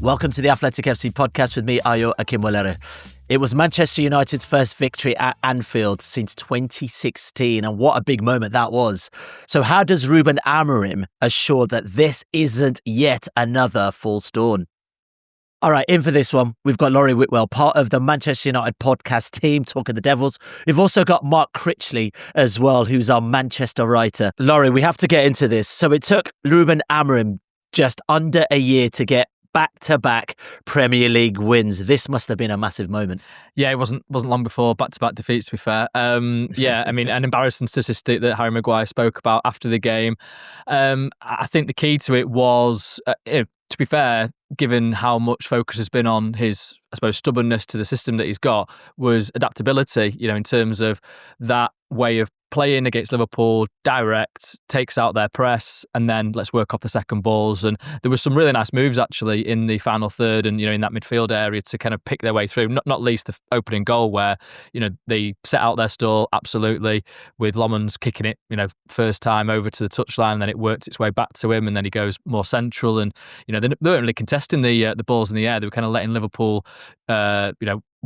Welcome to the Athletic FC podcast with me, Ayo Akinwolere. It was Manchester United's first victory at Anfield since 2016, and what a big moment that was. So how does Ruben Amorim assure that this isn't yet another false dawn? All right, in for this one, we've got Laurie Whitwell, part of the Manchester United podcast team, Talking the Devils. We've also got Mark Critchley as well, who's our Manchester writer. Laurie, we have to get into this. So it took Ruben Amorim just under a year to get back-to-back Premier League wins. This must have been a massive moment. Yeah, it wasn't long before back-to-back defeats, to be fair. I mean, an embarrassing statistic that Harry Maguire spoke about after the game. I think the key to it was, to be fair, given how much focus has been on his, I suppose, stubbornness to the system that he's got, was adaptability, in terms of that way of playing against Liverpool, direct, takes out their press, and then let's work off the second balls. And there was some really nice moves, actually, in the final third and, in that midfield area to kind of pick their way through, not least the opening goal where, they set out their stall, absolutely, with Lomans kicking it, first time over to the touchline, and then it worked its way back to him, and then he goes more central. And, they weren't really contesting the balls in the air. They were kind of letting Liverpool,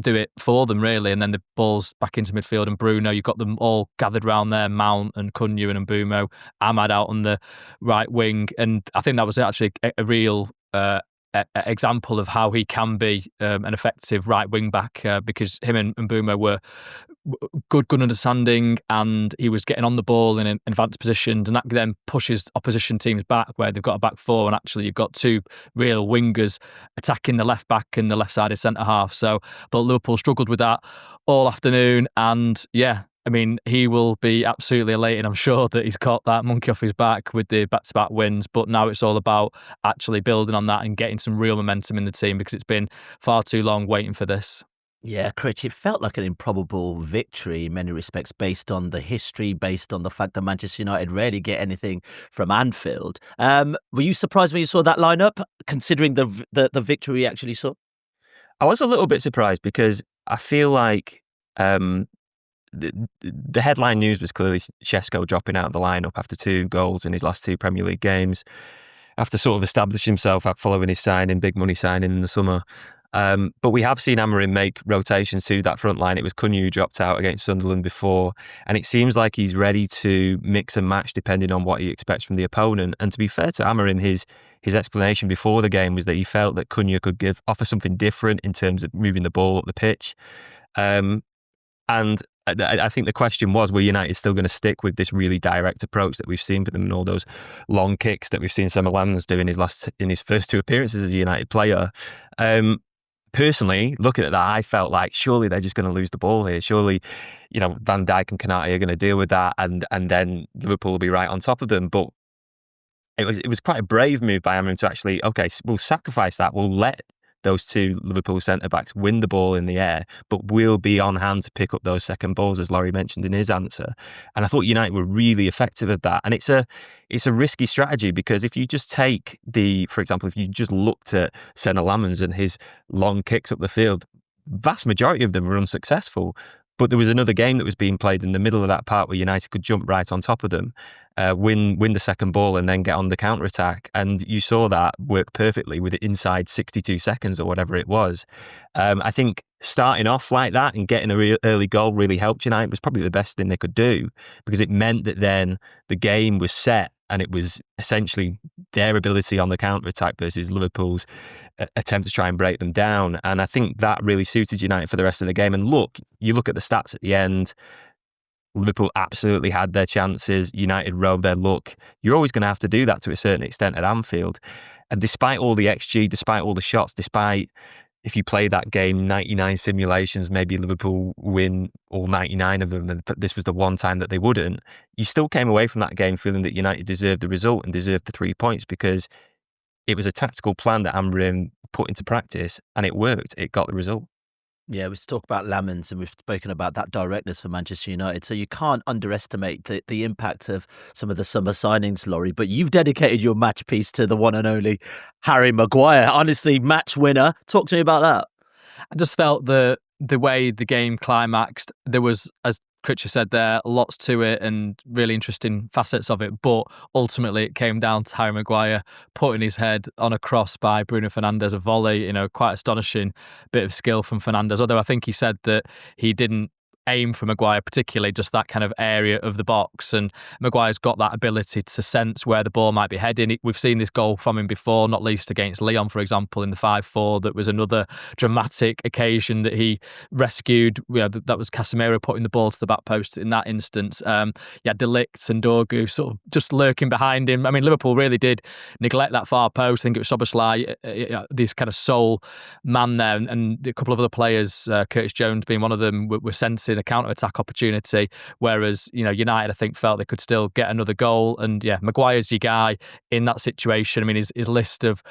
do it for them, really. And then the ball's back into midfield, and Bruno, you've got them all gathered around there, Mount and Cunha and Mbeumo, Ahmad out on the right wing. And I think that was actually a real example of how he can be an effective right wing back, because him and Mbeumo were good understanding, and he was getting on the ball in advanced positions, and that then pushes opposition teams back where they've got a back four, and actually you've got two real wingers attacking the left back and the left-sided centre half. So I thought Liverpool struggled with that all afternoon, and I mean, he will be absolutely elated, I'm sure, that he's got that monkey off his back with the back-to-back wins. But now it's all about actually building on that and getting some real momentum in the team, because it's been far too long waiting for this. Yeah, Critch, it felt like an improbable victory in many respects, based on the history, based on the fact that Manchester United rarely get anything from Anfield. Were you surprised when you saw that lineup, considering the victory we actually saw? I was a little bit surprised, because I feel like the headline news was clearly Šeško dropping out of the lineup after 2 goals in his last 2 Premier League games, after sort of establishing himself following his signing, big money signing in the summer. But we have seen Amorim make rotations to that front line. It was Cunha who dropped out against Sunderland before, and it seems like he's ready to mix and match depending on what he expects from the opponent. And to be fair to Amorim, his explanation before the game was that he felt that Cunha could offer something different in terms of moving the ball up the pitch. And I think the question was, were United still going to stick with this really direct approach that we've seen for them, and all those long kicks that we've seen Samuel Lanners do in his first 2 appearances as a United player? Personally, looking at that, I felt like surely they're just going to lose the ball here. Surely, Van Dijk and Konate are going to deal with that, and then Liverpool will be right on top of them. But it was quite a brave move by Amorim to actually, okay, we'll sacrifice that. We'll let those 2 Liverpool centre-backs win the ball in the air, but we'll be on hand to pick up those second balls, as Laurie mentioned in his answer. And I thought United were really effective at that. And it's a risky strategy, because if you just take for example, if you just looked at Samuel Lanners and his long kicks up the field, vast majority of them were unsuccessful. But there was another game that was being played in the middle of that part where United could jump right on top of them, win the second ball, and then get on the counter-attack. And you saw that work perfectly with it inside 62 seconds or whatever it was. I think starting off like that and getting a real early goal really helped United. It was probably the best thing they could do, because it meant that then the game was set, and it was essentially their ability on the counter-attack versus Liverpool's attempt to try and break them down. And I think that really suited United for the rest of the game. And you look at the stats at the end, Liverpool absolutely had their chances. United rode their luck. You're always going to have to do that to a certain extent at Anfield. And despite all the XG, despite all the shots, despite if you play that game 99 simulations, maybe Liverpool win all 99 of them, and this was the one time that they wouldn't, you still came away from that game feeling that United deserved the result and deserved the 3 points, because it was a tactical plan that Amorim put into practice, and it worked. It got the result. Yeah, we've talked about Lamens, and we've spoken about that directness for Manchester United. So you can't underestimate the impact of some of the summer signings, Laurie. But you've dedicated your match piece to the one and only Harry Maguire. Honestly, match winner. Talk to me about that. I just felt that the way the game climaxed, there was, as Critchley said there, lots to it and really interesting facets of it. But ultimately, it came down to Harry Maguire putting his head on a cross by Bruno Fernandes, a volley. Quite astonishing bit of skill from Fernandes. Although I think he said that he didn't aim for Maguire particularly, just that kind of area of the box, and Maguire's got that ability to sense where the ball might be heading. We've seen this goal from him before, not least against Lyon, for example, in the 5-4. That was another dramatic occasion that he rescued. That was Casemiro putting the ball to the back post in that instance. De Ligt and Dorgu sort of just lurking behind him. I mean, Liverpool really did neglect that far post. I think it was Szoboszlai, this kind of sole man there, and a couple of other players, Curtis Jones being one of them, were sensing a counter-attack opportunity, whereas United, I think, felt they could still get another goal. And Maguire's your guy in that situation. I mean, his list of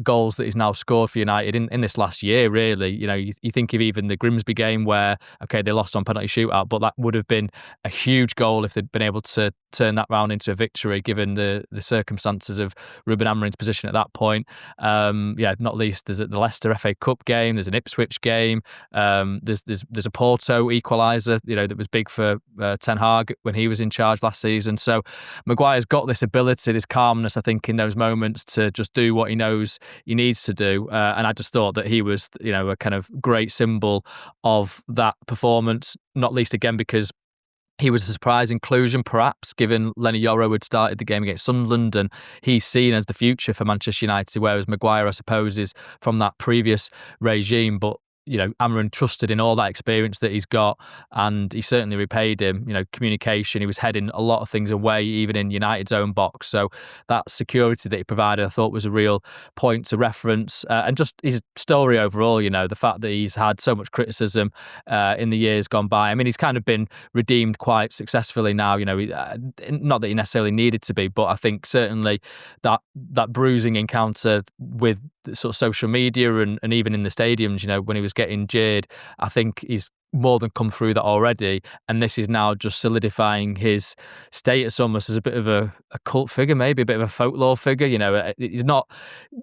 goals that he's now scored for United in this last year, really, you think of even the Grimsby game where, okay, they lost on penalty shootout, but that would have been a huge goal if they'd been able to turn that round into a victory, given the circumstances of Ruben Amorim's position at that point. Not least there's the Leicester FA Cup game, there's an Ipswich game, there's a Porto equaliser, that was big for Ten Hag when he was in charge last season. So Maguire's got this ability, this calmness, I think, in those moments to just do what he knows he needs to do. And I just thought that he was, a kind of great symbol of that performance, not least again because he was a surprise inclusion, perhaps, given Lenny Yoro had started the game against Sunderland, and he's seen as the future for Manchester United, whereas Maguire, I suppose, is from that previous regime. But Amorim trusted in all that experience that he's got, and he certainly repaid him. Communication, he was heading a lot of things away, even in United's own box. So that security that he provided, I thought, was a real point to reference. And just his story overall, the fact that he's had so much criticism in the years gone by. I mean, he's kind of been redeemed quite successfully now. Not that he necessarily needed to be, but I think certainly that bruising encounter with sort of social media and even in the stadiums, when he was getting jeered, I think he's more than come through that already, and this is now just solidifying his status almost as a bit of a cult figure, maybe a bit of a folklore figure. He's not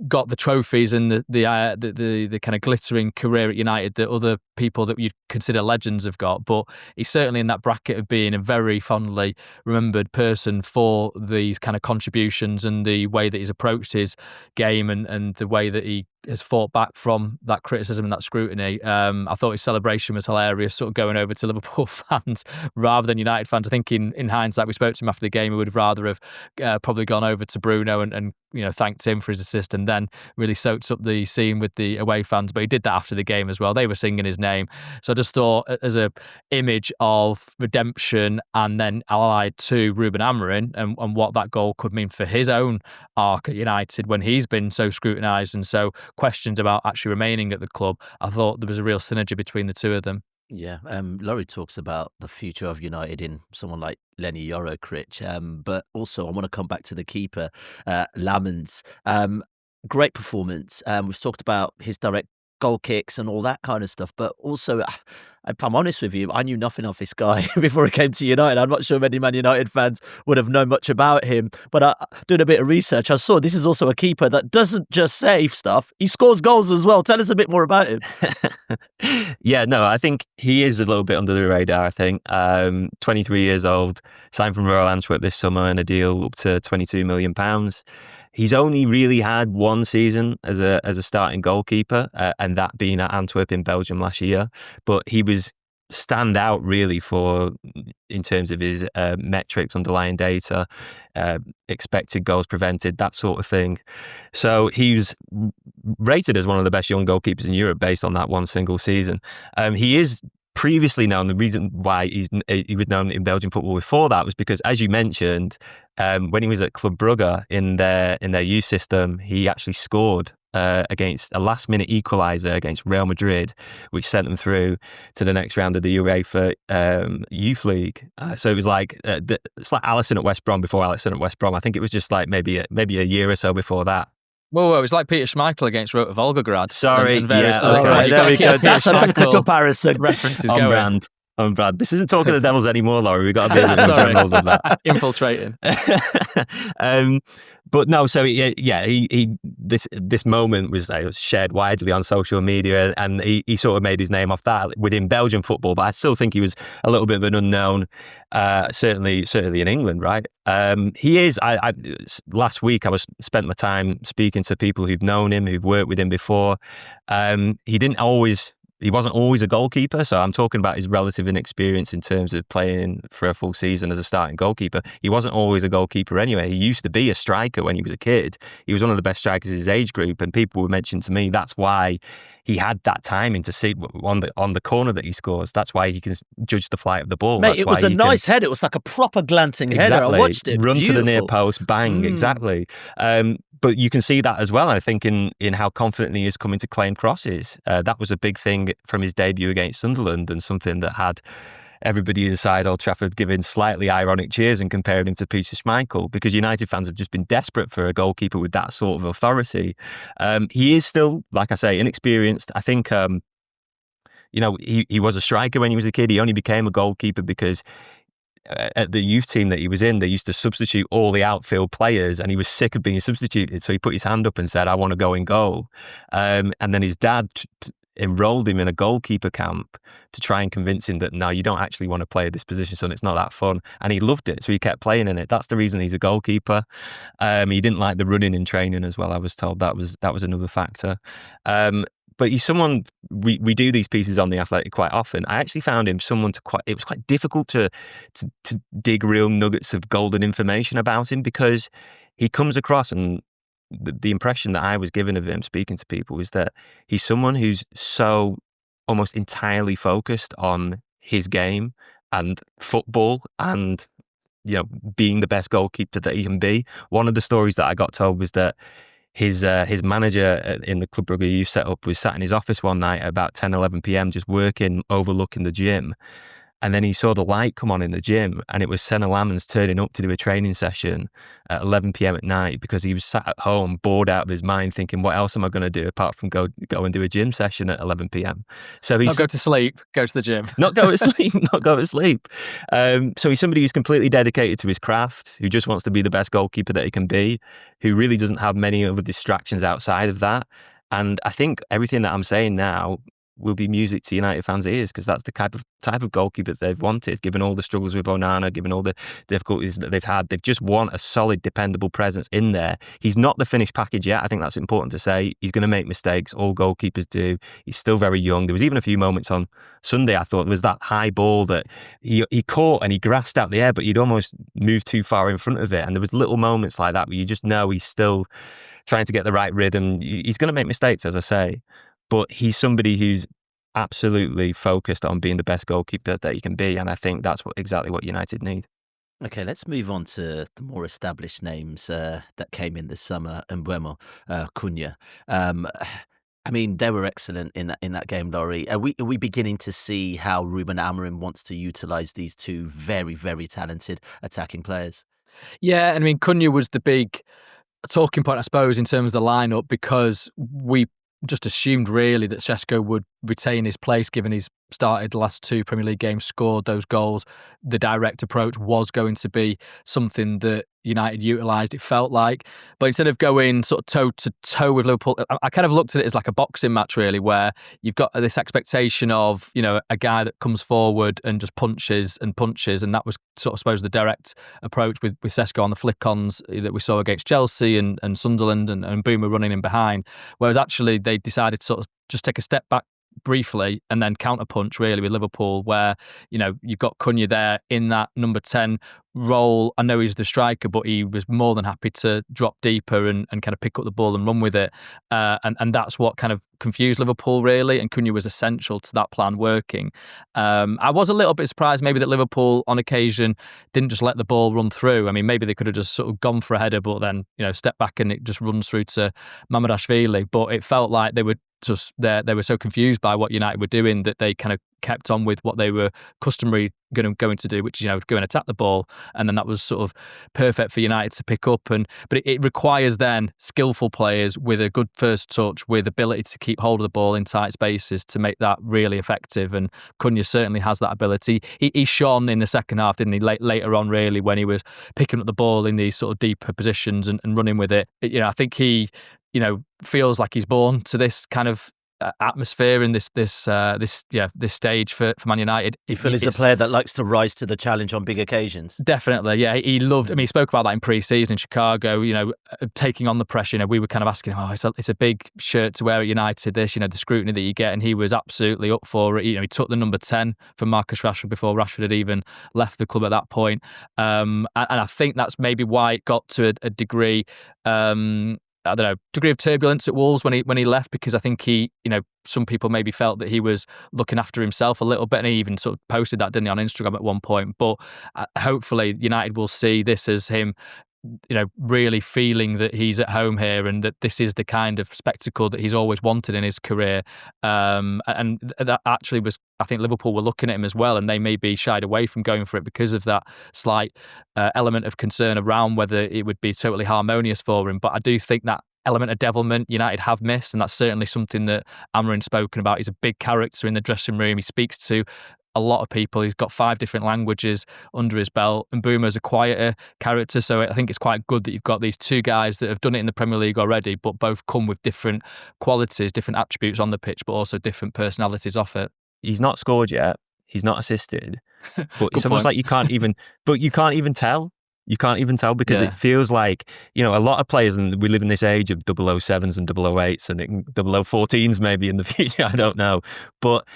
got the trophies and the kind of glittering career at United that other people that you'd consider legends have got, but he's certainly in that bracket of being a very fondly remembered person for these kind of contributions and the way that he's approached his game and the way that he has fought back from that criticism and that scrutiny. I thought his celebration was hilarious, sort of going over to Liverpool fans rather than United fans. I think in hindsight, we spoke to him after the game, he would have rather have probably gone over to Bruno and thanked him for his assist and then really soaked up the scene with the away fans. But he did that after the game as well. They were singing his name. So I just thought, as a image of redemption and then allied to Ruben Amorim and what that goal could mean for his own arc at United when he's been so scrutinised and so questioned about actually remaining at the club, I thought there was a real synergy between the two of them. Yeah, Laurie talks about the future of United in someone like Lenny Yoro, Critch, but also I want to come back to the keeper, Lamens. Great performance. We've talked about his direct goal kicks and all that kind of stuff, but also, if I'm honest with you, I knew nothing of this guy before he came to United. I'm not sure many Man United fans would have known much about him, but doing a bit of research, I saw this is also a keeper that doesn't just save stuff, he scores goals as well. Tell us a bit more about him. I think he is a little bit under the radar, I think. 23 years old, signed from Royal Antwerp this summer in a deal up to £22 million. He's only really had one season as a starting goalkeeper, and that being at Antwerp in Belgium last year. But he was stand out really in terms of his metrics, underlying data, expected goals prevented, that sort of thing. So he's rated as one of the best young goalkeepers in Europe based on that one single season. He is previously known, the reason why he was known in Belgian football before that was because, as you mentioned, when he was at Club Brugge in their youth system, he actually scored against a last-minute equaliser against Real Madrid, which sent them through to the next round of the UEFA Youth League. So it was like it's like Alisson at West Brom before Alisson at West Brom. I think it was just like maybe a year or so before that. Whoa, it was like Peter Schmeichel against Rota Volgograd. Sorry, there we go. That's a better comparison. References on going. brand. I'm Brad. This isn't talking the Devils anymore, Laurie. We've got to be a bit more general than that. Infiltrating. But no, so this moment was shared widely on social media, and he sort of made his name off that within Belgian football. But I still think he was a little bit of an unknown, certainly in England, right? He is. Last week I spent my time speaking to people who've known him, who've worked with him before. He wasn't always a goalkeeper, so I'm talking about his relative inexperience in terms of playing for a full season as a starting goalkeeper. He wasn't always a goalkeeper anyway. He used to be a striker when he was a kid. He was one of the best strikers in his age group, and people were mentioning to me that's why he had that timing to see on the corner that he scores. That's why he can judge the flight of the ball. Mate, it was a nice header. It was like a proper glancing header. I watched it. Run Beautiful. to the near post, bang, exactly. But you can see that as well, I think, in how confident he is coming to claim crosses. That was a big thing from his debut against Sunderland, and something that had everybody inside Old Trafford giving slightly ironic cheers and comparing him to Peter Schmeichel, because United fans have just been desperate for a goalkeeper with that sort of authority. He is still, like I say, inexperienced. I think, he was a striker when he was a kid. He only became a goalkeeper because at the youth team that he was in, they used to substitute all the outfield players, and he was sick of being substituted. So he put his hand up and said, I want to go in goal. And then his dad enrolled him in a goalkeeper camp to try and convince him that, no, you don't actually want to play this position, son. It's not that fun. And he loved it. So he kept playing in it. That's the reason he's a goalkeeper. He didn't like the running in training as well, I was told. That was another factor. But he's someone, we do these pieces on The Athletic quite often. I actually found him it was quite difficult to dig real nuggets of golden information about him, because he comes across, and the impression that I was given of him speaking to people is that he's someone who's so almost entirely focused on his game and football and, being the best goalkeeper that he can be. One of the stories that I got told was that his manager in the Club Brugge youth setup was sat in his office one night at about 10, 11 p.m. just working, overlooking the gym. And then he saw the light come on in the gym, and it was Senna Lammens turning up to do a training session at 11 p.m. at night, because he was sat at home, bored out of his mind, thinking, what else am I going to do apart from go and do a gym session at 11 p.m. So he's not go to sleep, go to the gym. Not go to sleep. So he's somebody who's completely dedicated to his craft, who just wants to be the best goalkeeper that he can be, who really doesn't have many other distractions outside of that. And I think everything that I'm saying now will be music to United fans' ears, because that's the type of goalkeeper that they've wanted, given all the struggles with Onana, given all the difficulties that they've had. They've just want a solid, dependable presence in there. He's not the finished package yet. I think that's important to say. He's going to make mistakes. All goalkeepers do. He's still very young. There was even a few moments on Sunday, I thought, there was that high ball that he caught and he grasped out the air, but he'd almost moved too far in front of it. And there was little moments like that where you just know he's still trying to get the right rhythm. He's going to make mistakes, as I say. But he's somebody who's absolutely focused on being the best goalkeeper that he can be. And I think that's exactly what United need. Okay, let's move on to the more established names that came in this summer. Matheus Cunha. They were excellent in that game, Laurie. Are we beginning to see how Ruben Amorim wants to utilise these two very, very talented attacking players? Yeah, Cunha was the big talking point, I suppose, in terms of the lineup, because we just assumed really that Šeško would retain his place, given he's started the last two Premier League games, scored those goals. The direct approach was going to be something that United utilised, it felt like. But instead of going sort of toe-to-toe with Liverpool, I kind of looked at it as like a boxing match, really, where you've got this expectation of, a guy that comes forward and just punches, and that was sort of, I suppose, the direct approach with Šeško on the flick-ons that we saw against Chelsea and Sunderland, and Boomer running in behind. Whereas actually they decided to sort of just take a step back briefly and then counterpunch really with Liverpool, where you've got Cunha there in that number 10 role. I know he's the striker, but he was more than happy to drop deeper and kind of pick up the ball and run with it, and that's what kind of confused Liverpool really, and Cunha was essential to that plan working. I was a little bit surprised maybe that Liverpool on occasion didn't just let the ball run through. Maybe they could have just sort of gone for a header, but then step back and it just runs through to Mamardashvili. But it felt like they were so confused by what United were doing that they kind of kept on with what they were customary going to do, which is, go and attack the ball. And then that was sort of perfect for United to pick up. But it requires then skillful players with a good first touch, with ability to keep hold of the ball in tight spaces to make that really effective. And Cunha certainly has that ability. He shone in the second half, didn't he? Later on, really, when he was picking up the ball in these sort of deeper positions and running with it. I think he, feels like he's born to this kind of atmosphere in this stage for Man United. You feel he's a player that likes to rise to the challenge on big occasions? Definitely, yeah. He loved, he spoke about that in pre-season in Chicago, taking on the pressure. We were kind of asking him, it's a big shirt to wear at United, this, the scrutiny that you get, and he was absolutely up for it. He took the number 10 from Marcus Rashford before Rashford had even left the club at that point. And I think that's maybe why it got to a degree, I don't know, degree of turbulence at Wolves when he left, because I think he, some people maybe felt that he was looking after himself a little bit, and he even sort of posted that, didn't he, on Instagram at one point. But hopefully United will see this as him, really feeling that he's at home here and that this is the kind of spectacle that he's always wanted in his career. And that actually was, I think Liverpool were looking at him as well, and they maybe shied away from going for it because of that slight element of concern around whether it would be totally harmonious for him. But I do think that element of devilment United have missed, and that's certainly something that Amorim's spoken about. He's a big character in the dressing room. He speaks to a lot of people. He's got 5 different languages under his belt, and Boomer's a quieter character. So I think it's quite good that you've got these 2 guys that have done it in the Premier League already, but both come with different qualities, different attributes on the pitch, but also different personalities off it. He's not scored yet. He's not assisted. But it's almost like you can't even tell. You can't even tell because it feels like, a lot of players, and we live in this age of 007s and 008s and 0014s maybe in the future, I don't know. But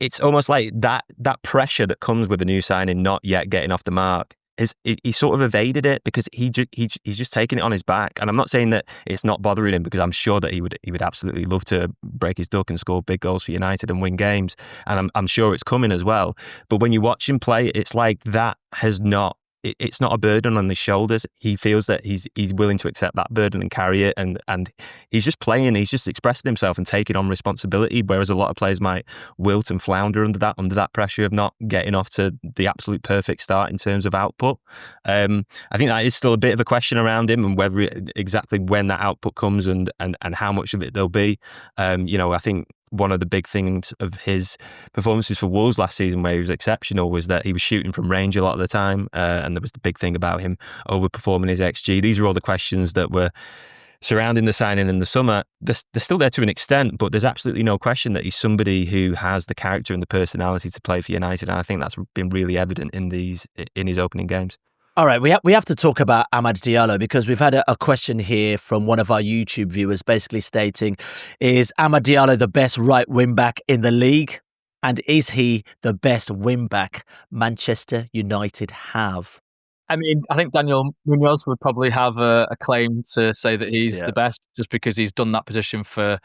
it's almost like that pressure that comes with a new signing not yet getting off the mark. He sort of evaded it because he's just taking it on his back. And I'm not saying that it's not bothering him, because I'm sure that he would absolutely love to break his duck and score big goals for United and win games. And I'm sure it's coming as well. But when you watch him play, it's like that has not. It's not a burden on his shoulders. He feels that he's willing to accept that burden and carry it, and he's just playing. He's just expressing himself and taking on responsibility. Whereas a lot of players might wilt and flounder under that pressure of not getting off to the absolute perfect start in terms of output. I think that is still a bit of a question around him, and whether exactly when that output comes and how much of it there'll be. I think one of the big things of his performances for Wolves last season, where he was exceptional, was that he was shooting from range a lot of the time, and there was the big thing about him overperforming his XG. These are all the questions that were surrounding the signing in the summer. They're still there to an extent, but there's absolutely no question that he's somebody who has the character and the personality to play for United, and I think that's been really evident in his opening games. All right, we have to talk about Amad Diallo, because we've had a question here from one of our YouTube viewers basically stating, is Amad Diallo the best right wing-back in the league? And is he the best wing-back Manchester United have? I mean, I think Daniel Munoz would probably have a claim to say that he's the best, just because he's done that position for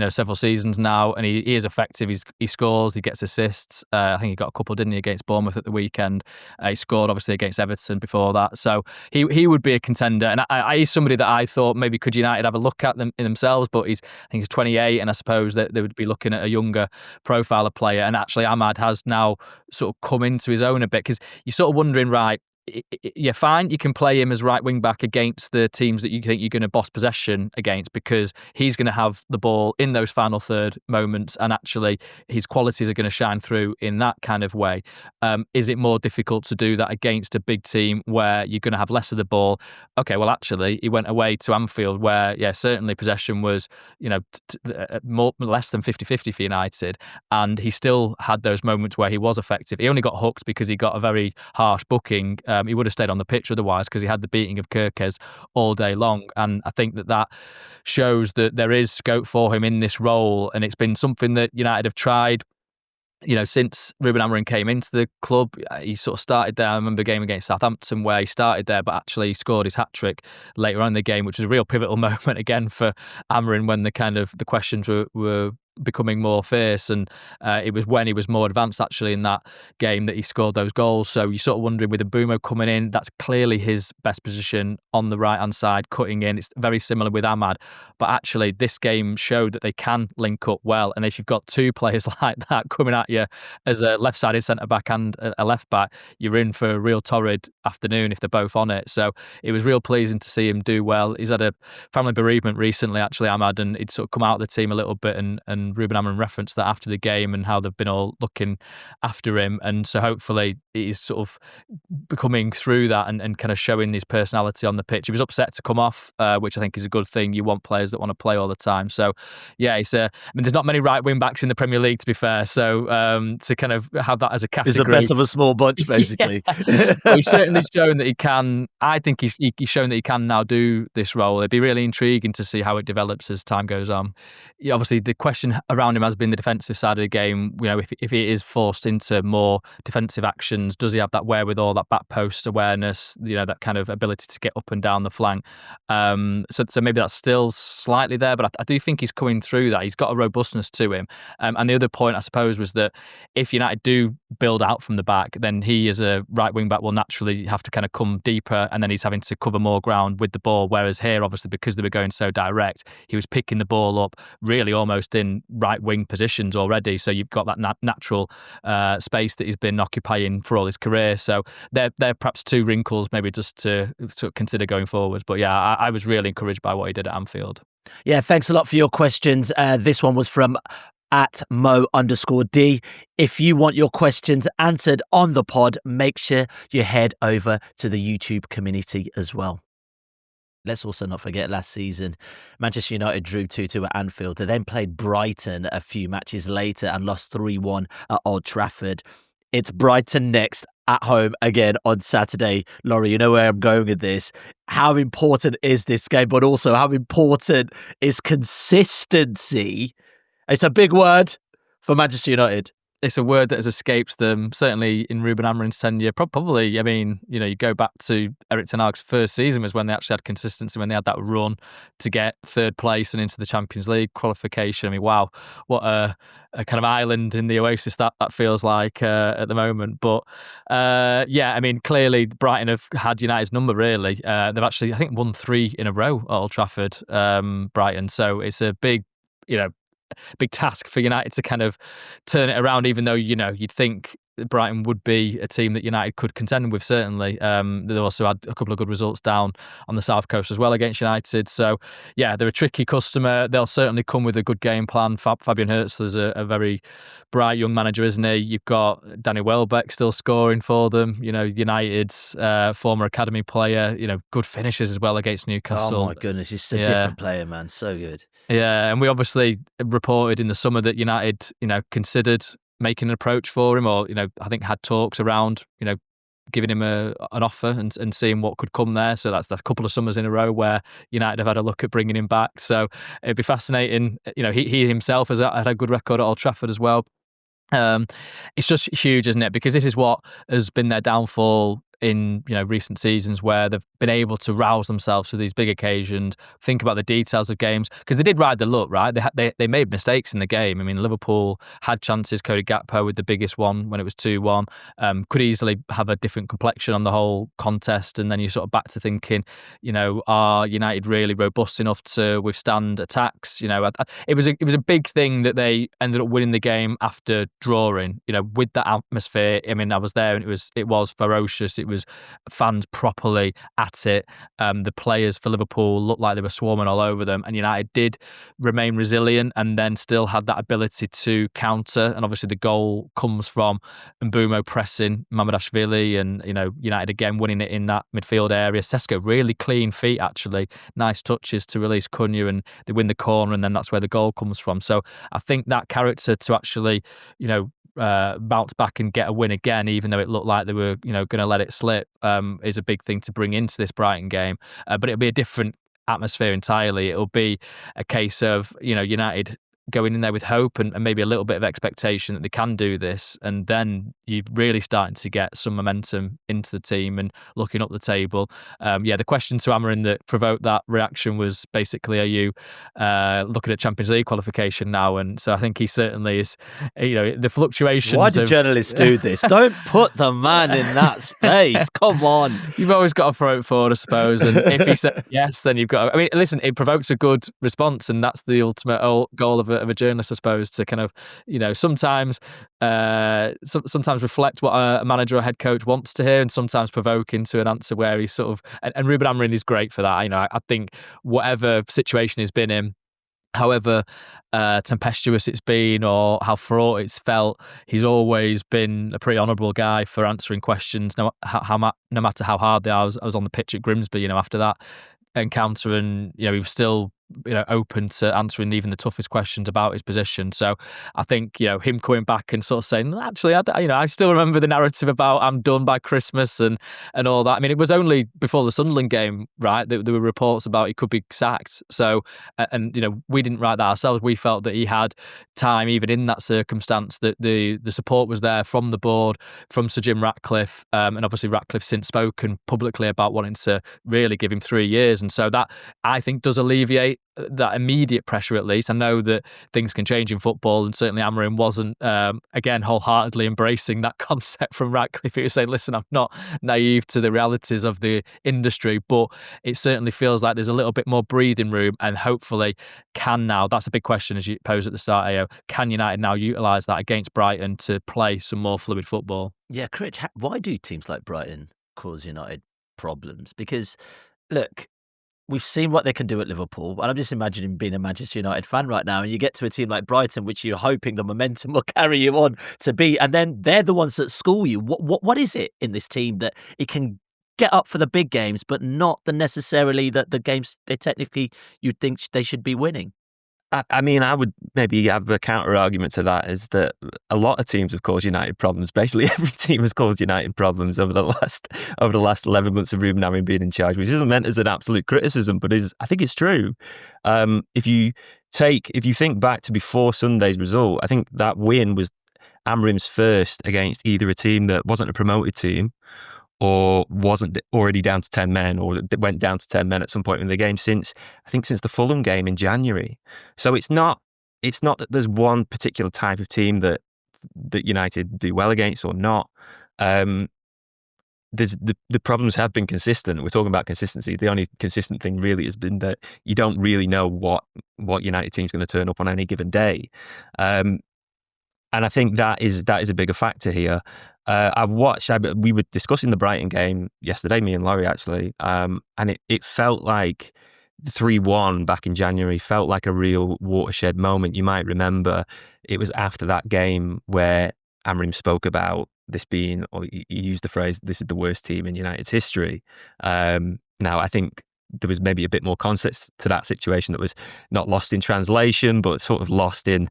several seasons now, and he is effective. He scores, he gets assists. I think he got a couple, didn't he, against Bournemouth at the weekend? He scored obviously against Everton before that, so he would be a contender. And he's somebody that I thought maybe could United have a look at them in themselves, but I think he's 28, and I suppose that they would be looking at a younger profile of player. And actually, Amad has now sort of come into his own a bit, because you're sort of wondering, right, you're fine. You can play him as right wing back against the teams that you think you're going to boss possession against, because he's going to have the ball in those final third moments, and actually his qualities are going to shine through in that kind of way. Is it more difficult to do that against a big team where you're going to have less of the ball? Okay, well, actually, he went away to Anfield where, certainly possession was, less than 50-50 for United, and he still had those moments where he was effective. He only got hooked because he got a very harsh booking. He would have stayed on the pitch otherwise, because he had the beating of Kirkes all day long. And I think that shows that there is scope for him in this role. And it's been something that United have tried, since Ruben Amorim came into the club. He sort of started there. I remember a game against Southampton where he started there, but actually he scored his hat-trick later on in the game, which was a real pivotal moment again for Amorim, when the questions were becoming more fierce, and it was when he was more advanced actually in that game that he scored those goals. So you're sort of wondering, with Mbeumo coming in, that's clearly his best position on the right hand side, cutting in. It's very similar with Ahmad, but actually this game showed that they can link up well, and if you've got two players like that coming at you as a left-sided centre back and a left back, you're in for a real torrid afternoon if they're both on it. So it was real pleasing to see him do well. He's had a family bereavement recently, actually, Ahmad, and he'd sort of come out of the team a little bit, and Ruben Amorim referenced that after the game and how they've been all looking after him. And so hopefully he's sort of becoming through that and kind of showing his personality on the pitch. He was upset to come off, which I think is a good thing. You want players that want to play all the time. So yeah, there's not many right wing backs in the Premier League, to be fair. So to kind of have that as a category. He's the best of a small bunch, basically. Well, he's certainly shown that he can. I think he's shown that he can now do this role. It'd be really intriguing to see how it develops as time goes on. Obviously, the question around him has been the defensive side of the game. If he is forced into more defensive actions, does he have that wherewithal, that back post awareness, that kind of ability to get up and down the flank? So maybe that's still slightly there, but I do think he's coming through that. He's got a robustness to him. And the other point, I suppose, was that if United do build out from the back, then he as a right wing back will naturally have to kind of come deeper, and then he's having to cover more ground with the ball. Whereas here, obviously, because they were going so direct, he was picking the ball up really almost in right wing positions already. So you've got that natural space that he's been occupying for all his career. So they're perhaps two wrinkles maybe just to consider going forward. But yeah, I was really encouraged by what he did at Anfield. Yeah, thanks a lot for your questions. This one was from @Mo_D. If you want your questions answered on the pod, make sure you head over to the YouTube community as well. Let's also not forget last season, Manchester United drew 2-2 at Anfield. They then played Brighton a few matches later and lost 3-1 at Old Trafford. It's Brighton next at home again on Saturday. Laurie, you know where I'm going with this. How important is this game, but also how important is consistency? It's a big word for Manchester United. It's a word that has escaped them, certainly in Ruben Amorim's tenure. Probably, you go back to Erik ten Hag's first season was when they actually had consistency, when they had that run to get third place and into the Champions League qualification. I mean, wow, what a kind of island in the oasis that feels like at the moment. But clearly Brighton have had United's number, really. They've actually, I think, won 3 in a row at Old Trafford, Brighton. So it's a big task for United to kind of turn it around, even though, you'd think Brighton would be a team that United could contend with, certainly. They also had a couple of good results down on the South Coast as well against United. So, yeah, they're a tricky customer. They'll certainly come with a good game plan. Fabian Hurtzler's a very bright young manager, isn't he? You've got Danny Welbeck still scoring for them. United's former academy player, good finishes as well against Newcastle. Oh, my goodness. He's a different player, man. So good. Yeah, and we obviously reported in the summer that United, considered making an approach for him, or I think had talks around giving him an offer and seeing what could come there. So that's a couple of summers in a row where United have had a look at bringing him back. So it'd be fascinating. He himself has had a good record at Old Trafford as well. It's just huge, isn't it? Because this is what has been their downfall in recent seasons, where they've been able to rouse themselves to these big occasions, think about the details of games, because they did ride the luck, right? They made mistakes in the game. I mean, Liverpool had chances. Cody Gakpo with the biggest one when it was 2-1, could easily have a different complexion on the whole contest. And then you're sort of back to thinking, are United really robust enough to withstand attacks? It was a big thing that they ended up winning the game after drawing. With that atmosphere. I mean, I was there and it was ferocious. It was fans properly at it. The players for Liverpool looked like they were swarming all over them, and United did remain resilient and then still had that ability to counter. And obviously the goal comes from Mbeumo pressing Mamardashvili, and United again winning it in that midfield area. Sesko really clean feet, actually, nice touches to release Cunha, and they win the corner, and then that's where the goal comes from. So I think that character to actually bounce back and get a win again, even though it looked like they were going to let it slip, is a big thing to bring into this Brighton game. But it'll be a different atmosphere entirely. It'll be a case of United going in there with hope and maybe a little bit of expectation that they can do this, and then you're really starting to get some momentum into the team and looking up the table. The question to Amorim that provoked that reaction was basically, are you looking at Champions League qualification now? And so I think he certainly is, the fluctuations. Why do journalists do this? Don't put the man in that space. Come on. You've always got to throw it forward, I suppose. And if he said yes, then you've got to, listen, it provokes a good response, and that's the ultimate goal of a journalist, I suppose, to kind of, sometimes reflect what a manager or head coach wants to hear, and sometimes provoke into an answer where he's sort of, and Ruben Amorim is great for that. I think whatever situation he's been in, however tempestuous it's been or how fraught it's felt, he's always been a pretty honourable guy for answering questions, no matter how hard they are. I was on the pitch at Grimsby, after that encounter, and he was still open to answering even the toughest questions about his position. So I think him coming back and sort of saying, actually, I still remember the narrative about I'm done by Christmas and all that. It was only before the Sunderland game, right, that there were reports about he could be sacked. So and we didn't write that ourselves. We felt that he had time, even in that circumstance, that the support was there from the board, from Sir Jim Ratcliffe, and obviously Ratcliffe's since spoken publicly about wanting to really give him 3 years, and so that I think does alleviate that immediate pressure. At least I know that things can change in football, and certainly Amorim wasn't again wholeheartedly embracing that concept from Ratcliffe. He was saying, listen, I'm not naive to the realities of the industry, but it certainly feels like there's a little bit more breathing room, and hopefully can now, that's a big question as you posed at the start, Ayo, can United now utilise that against Brighton to play some more fluid football? Yeah, Critch, why do teams like Brighton cause United problems? Because look, we've seen what they can do at Liverpool, and I'm just imagining being a Manchester United fan right now, and you get to a team like Brighton, which you're hoping the momentum will carry you on to beat, and then they're the ones that school you. What is it in this team that it can get up for the big games, but not necessarily the games they technically you'd think they should be winning? I would maybe have a counter argument to that, is that a lot of teams have caused United problems. Basically, every team has caused United problems over the last 11 months of Ruben Amorim being in charge, which isn't meant as an absolute criticism, but I think it's true. If you think back to before Sunday's result, I think that win was Amorim's first against either a team that wasn't a promoted team or wasn't already down to 10 men, or went down to 10 men at some point in the game since the Fulham game in January. So it's not that there's one particular type of team that United do well against or not. There's the problems have been consistent. We're talking about consistency. The only consistent thing really has been that you don't really know what United team's going to turn up on any given day. And I think that is a bigger factor here. We were discussing the Brighton game yesterday, me and Laurie actually, and it felt like the 3-1 back in January felt like a real watershed moment. You might remember it was after that game where Amorim spoke about this being, or he used the phrase, this is the worst team in United's history. Now, I think there was maybe a bit more context to that situation that was not lost in translation, but sort of lost in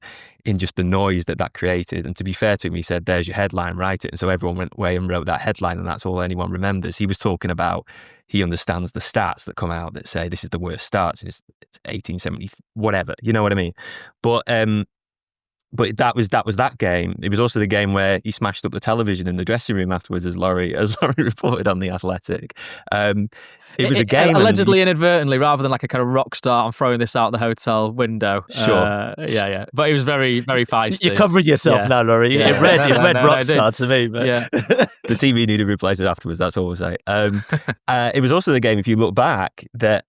just the noise that created. And to be fair to him, he said, there's your headline, write it. And so everyone went away and wrote that headline, and that's all anyone remembers. He was talking about, he understands the stats that come out that say this is the worst start since 1870, whatever, you know what I mean? But that was that game. It was also the game where he smashed up the television in the dressing room afterwards, as Laurie reported on The Athletic. It was a game allegedly inadvertently, rather than like a kind of rock star and throwing this out the hotel window. Sure, yeah. But he was very, very feisty. You're covering yourself now, Laurie. Yeah. It read rock star to me. But. Yeah. The TV needed replacement afterwards. That's all we'll say. It was also the game, if you look back, that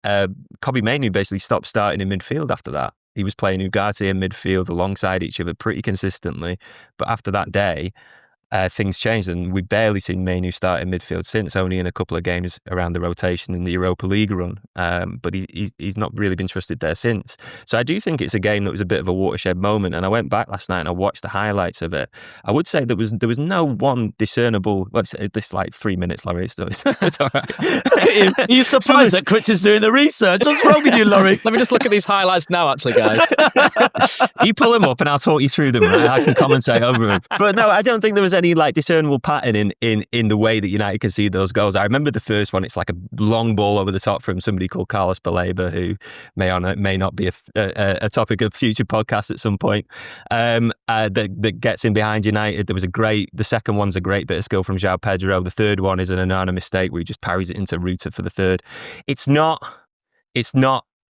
Kobbie Mainoo basically stopped starting in midfield after that. He was playing Ugarte in midfield alongside each other pretty consistently. But after that day, things changed, and we've barely seen Mainoo start in midfield since, only in a couple of games around the rotation in the Europa League run. But he's not really been trusted there since. So I do think it's a game that was a bit of a watershed moment. And I went back last night and I watched the highlights of it. I would say there was no one discernible. Let's say this like 3 minutes, Laurie. It's all right. Look at him. Are you surprised that Critch is doing the research? What's wrong with you, Laurie? Let me just look at these highlights now, actually, guys. You pull them up and I'll talk you through them. Right? I can commentate over them. But no, I don't think there was any like discernible pattern in the way that United concede those goals? I remember the first one. It's like a long ball over the top from somebody called Carlos Baleba, who may not be a topic of future podcasts at some point. That gets in behind United. The second one's a great bit of skill from João Pedro. The third one is an Onana mistake where he just parries it into Ruta for the third. It's not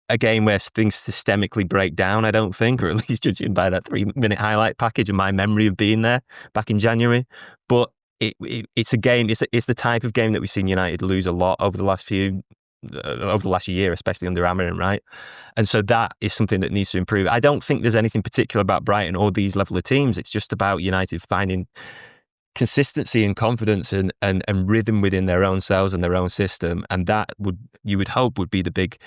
a game where things systemically break down, I don't think, or at least judging by that 3-minute highlight package and my memory of being there back in January. But it's a game. It's the type of game that we've seen United lose a lot over the last year, especially under Amorim, right? And so that is something that needs to improve. I don't think there's anything particular about Brighton or these level of teams. It's just about United finding consistency and confidence and rhythm within their own selves and their own system. And that you would hope would be the big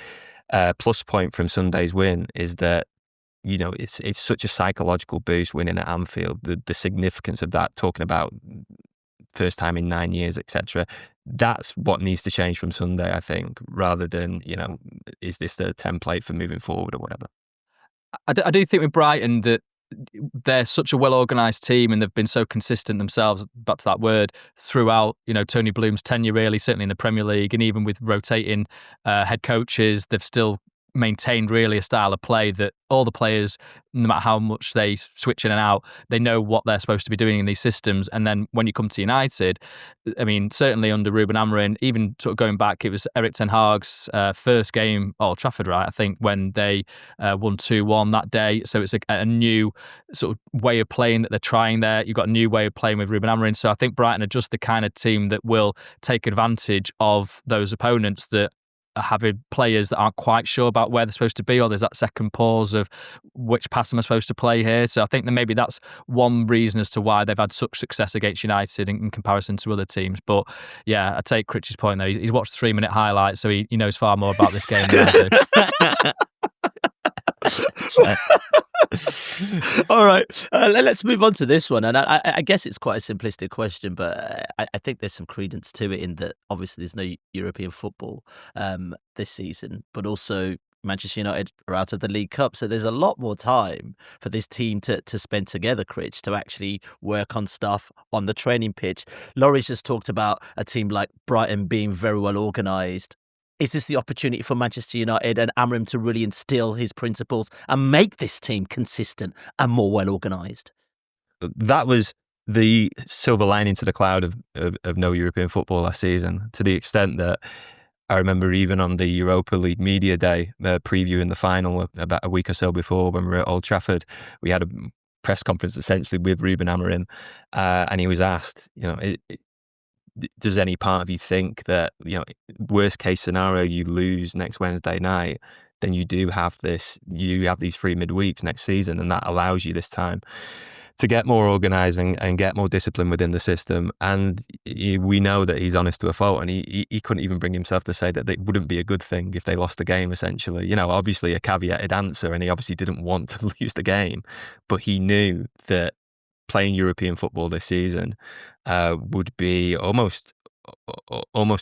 plus point from Sunday's win, is that, you know, it's such a psychological boost winning at Anfield. The significance of that, talking about first time in 9 years, etc. That's what needs to change from Sunday, I think, rather than, you know, is this the template for moving forward or whatever. I do think with Brighton that they're such a well-organised team and they've been so consistent themselves, back to that word, throughout, you know, Tony Bloom's tenure, really, certainly in the Premier League, and even with rotating head coaches, they've still maintained really a style of play that all the players, no matter how much they switch in and out, they know what they're supposed to be doing in these systems. And then when you come to United, I mean, certainly under Ruben Amorim, even sort of going back, it was Erik ten Hag's first game at Old Trafford, right? I think when they won 2-1 that day. So it's a new sort of way of playing that they're trying there. You've got a new way of playing with Ruben Amorim. So I think Brighton are just the kind of team that will take advantage of those opponents that having players that aren't quite sure about where they're supposed to be, or there's that second pause of which pass am I supposed to play here. So I think that maybe that's one reason as to why they've had such success against United in comparison to other teams. But yeah, I take Critch's point though. He's watched the 3-minute highlights, so he knows far more about this game than I do. All right, let's move on to this one. And I guess it's quite a simplistic question, but I think there's some credence to it in that obviously there's no European football this season, but also Manchester United are out of the League Cup. So there's a lot more time for this team to spend together, Critch, to actually work on stuff on the training pitch. Laurie's just talked about a team like Brighton being very well organised. Is this the opportunity for Manchester United and Amorim to really instill his principles and make this team consistent and more well organised? That was the silver lining to the cloud of no European football last season, to the extent that I remember even on the Europa League media day, previewing the final about a week or so before when we were at Old Trafford, we had a press conference essentially with Ruben Amorim, and he was asked, you know, does any part of you think that, you know, worst case scenario, you lose next Wednesday night, then you have these 3 midweeks next season, and that allows you this time to get more organised and get more discipline within the system. And we know that he's honest to a fault, and he couldn't even bring himself to say that it wouldn't be a good thing if they lost the game, essentially. You know, obviously a caveated answer, and he obviously didn't want to lose the game, but he knew that playing European football this season would be almost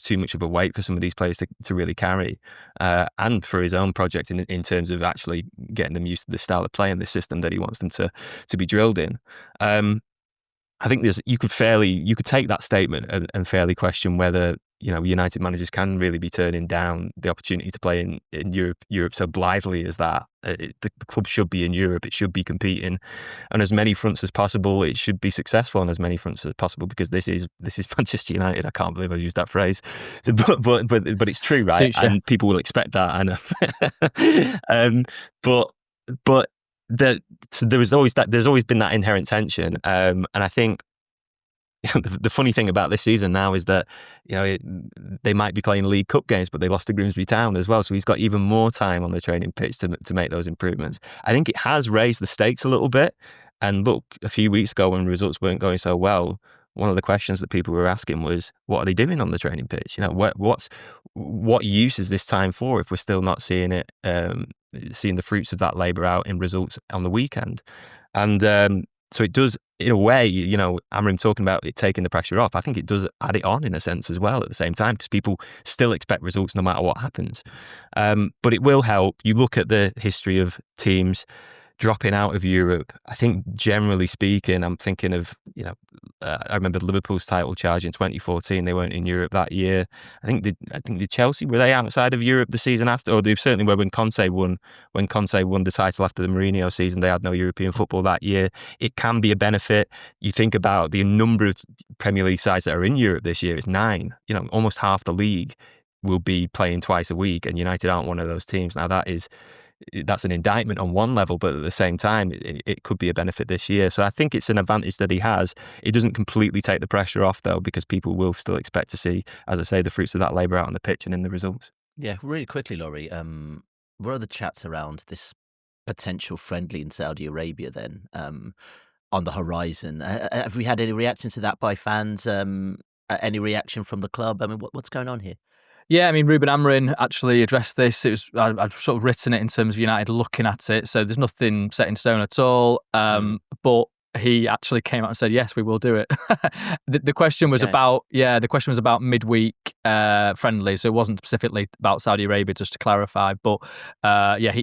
too much of a weight for some of these players to really carry, and for his own project in terms of actually getting them used to the style of play and the system that he wants them to be drilled in. I think you could take that statement and fairly question whether, you know, United managers can really be turning down the opportunity to play in Europe so blithely as that. The club should be in Europe. It should be competing on as many fronts as possible. It should be successful on as many fronts as possible, because this is Manchester United. I can't believe I used that phrase, so, but it's true, right? And people will expect that. I know, but there's always been that inherent tension, and I think, you know, the funny thing about this season now is that, you know, they might be playing League Cup games, but they lost to Grimsby Town as well. So he's got even more time on the training pitch to make those improvements. I think it has raised the stakes a little bit. And look, a few weeks ago when results weren't going so well, one of the questions that people were asking was, what are they doing on the training pitch? You know, what use is this time for if we're still not seeing the fruits of that labour out in results on the weekend? And so it does, in a way, you know, Amorim talking about it taking the pressure off, I think it does add it on in a sense as well at the same time, because people still expect results no matter what happens. But it will help. You look at the history of teams dropping out of Europe, I think generally speaking, I'm thinking of, I remember Liverpool's title charge in 2014. They weren't in Europe that year. I think the Chelsea, were they outside of Europe the season after? Or they certainly were when Conte won the title after the Mourinho season. They had no European football that year. It can be a benefit. You think about the number of Premier League sides that are in Europe this year. It's 9. Almost half the league will be playing twice a week, and United aren't one of those teams. Now that's an indictment on one level, but at the same time, it could be a benefit this year. So I think it's an advantage that he has. It doesn't completely take the pressure off, though, because people will still expect to see, as I say, the fruits of that labour out on the pitch and in the results. Yeah, really quickly, Laurie, what are the chats around this potential friendly in Saudi Arabia then on the horizon? Have we had any reactions to that by fans? Any reaction from the club? I mean, what's going on here? Yeah, I mean, Ruben Amorim actually addressed this. I've sort of written it in terms of United looking at it, so there's nothing set in stone at all. But he actually came out and said, "Yes, we will do it." The question was about midweek friendly, so it wasn't specifically about Saudi Arabia, just to clarify. But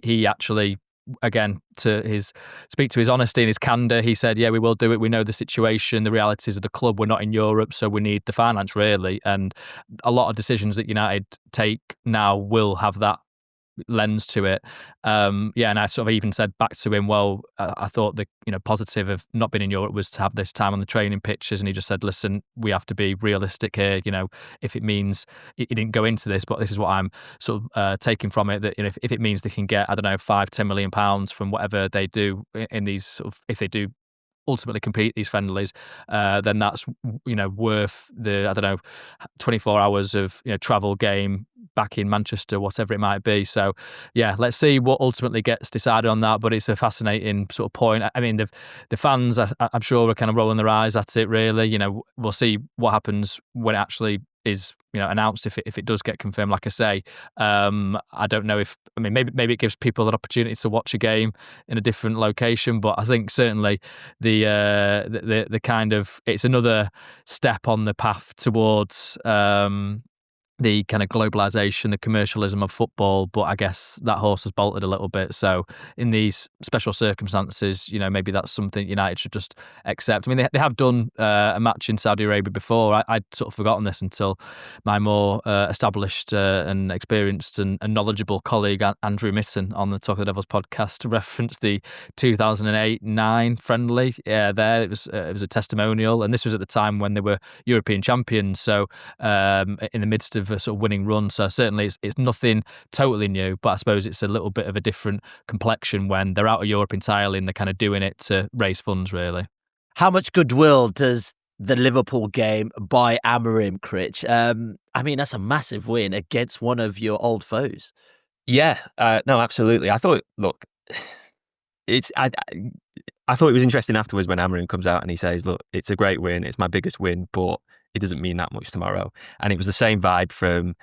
he actually, again, speak to his honesty and his candour, he said, yeah, we will do it. We know the situation, the realities of the club. We're not in Europe, so we need the finance, really. And a lot of decisions that United take now will have that lens to it. And I sort of even said back to him, well, I thought the positive of not being in Europe was to have this time on the training pitches, and he just said, listen, we have to be realistic here. If it means he didn't go into this, but this is what I'm sort of taking from it, that if it means they can get, I don't know, £5-10 million from whatever they do in these sort of, if they do ultimately compete these friendlies, then that's worth the 24 hours of travel, game back in Manchester, whatever it might be. So yeah, let's see what ultimately gets decided on that. But it's a fascinating sort of point. I mean, the fans, I'm sure, are kind of rolling their eyes at it. Really, we'll see what happens when it actually is announced, if it does get confirmed. Like I say, I don't know maybe it gives people an opportunity to watch a game in a different location, but I think certainly the kind of, it's another step on the path towards the kind of globalisation, the commercialism of football. But I guess that horse has bolted a little bit. So in these special circumstances, maybe that's something United should just accept. I mean, they have done a match in Saudi Arabia before. I'd sort of forgotten this until my more established and experienced and knowledgeable colleague Andrew Mitten on the Talk of the Devils podcast referenced the 2008-9 friendly. Yeah, there it was a testimonial, and this was at the time when they were European champions. So in the midst of a sort of winning run. So certainly it's nothing totally new, but I suppose it's a little bit of a different complexion when they're out of Europe entirely and they're kind of doing it to raise funds, really. How much goodwill does the Liverpool game buy Amorim, Critch? I mean, that's a massive win against one of your old foes. Yeah, no, absolutely. I thought, look, I thought it was interesting afterwards when Amorim comes out and he says, look, it's a great win, it's my biggest win, but it doesn't mean that much tomorrow. And it was the same vibe from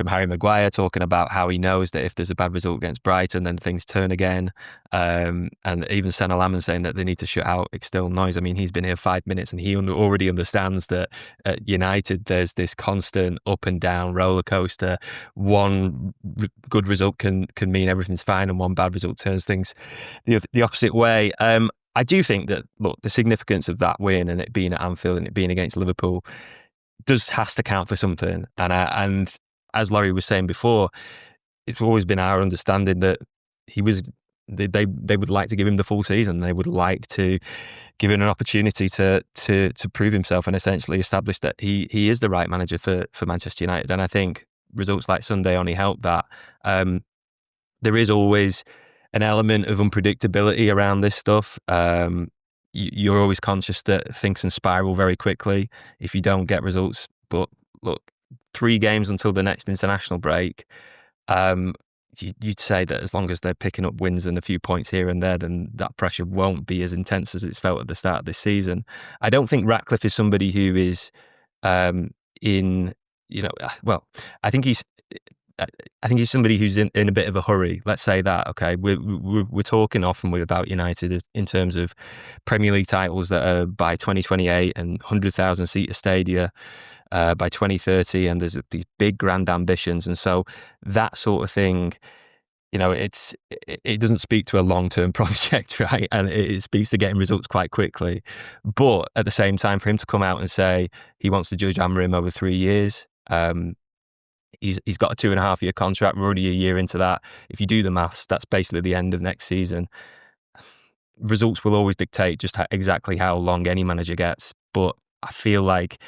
Harry Maguire, talking about how he knows that if there's a bad result against Brighton, then things turn again. And even Senna Lamon saying that they need to shut out external noise. I mean, he's been here 5 minutes and he already understands that at United there's this constant up and down roller coaster. One good result can mean everything's fine, and one bad result turns things the opposite way. I do think that, look, the significance of that win and it being at Anfield and it being against Liverpool has to count for something. And as Laurie was saying before, it's always been our understanding that they would like to give him the full season. They would like to give him an opportunity to prove himself and essentially establish that he is the right manager for Manchester United. And I think results like Sunday only help that. There is always an element of unpredictability around this stuff. You're always conscious that things can spiral very quickly if you don't get results. But look, 3 games until the next international break, you'd say that as long as they're picking up wins and a few points here and there, then that pressure won't be as intense as it's felt at the start of this season. I don't think Ratcliffe is somebody who is I think he's somebody who's in a bit of a hurry. Let's say that. Okay, we're talking often about United in terms of Premier League titles that are by 2028 and 100,000 seater stadia by 2030, and there's these big grand ambitions, and so that sort of thing it doesn't speak to a long-term project, right? And it speaks to getting results quite quickly. But at the same time, for him to come out and say he wants to judge Amorim over 3 years, he's got a 2.5-year contract. We're already a year into that. If you do the maths, that's basically the end of next season. Results will always dictate just exactly how long any manager gets. But I feel like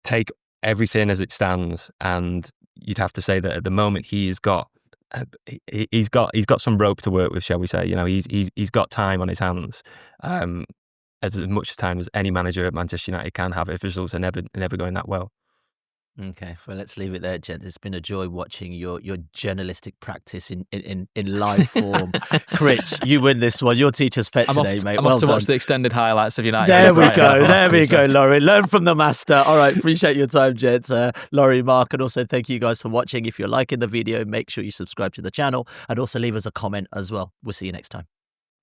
take everything as it stands, and you'd have to say that at the moment he's got some rope to work with, shall we say? He's got time on his hands, as much time as any manager at Manchester United can have if results are never going that well. Okay, well, let's leave it there, gents. It's been a joy watching your journalistic practice in live form. Critch, you win this one. Your teacher's pet today, mate. I'm off to watch the extended highlights of United. There we go. There we go, Laurie. Learn from the master. All right, appreciate your time, gents. Laurie, Mark, and also thank you guys for watching. If you're liking the video, make sure you subscribe to the channel and also leave us a comment as well. We'll see you next time.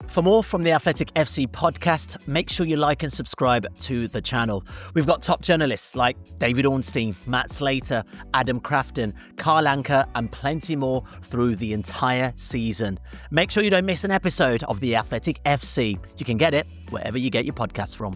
For more from the Athletic FC podcast, make sure you like and subscribe to the channel. We've got top journalists like David Ornstein, Matt Slater, Adam Crafton, Carl Anker, and plenty more through the entire season. Make sure you don't miss an episode of the Athletic FC. You can get it wherever you get your podcasts from.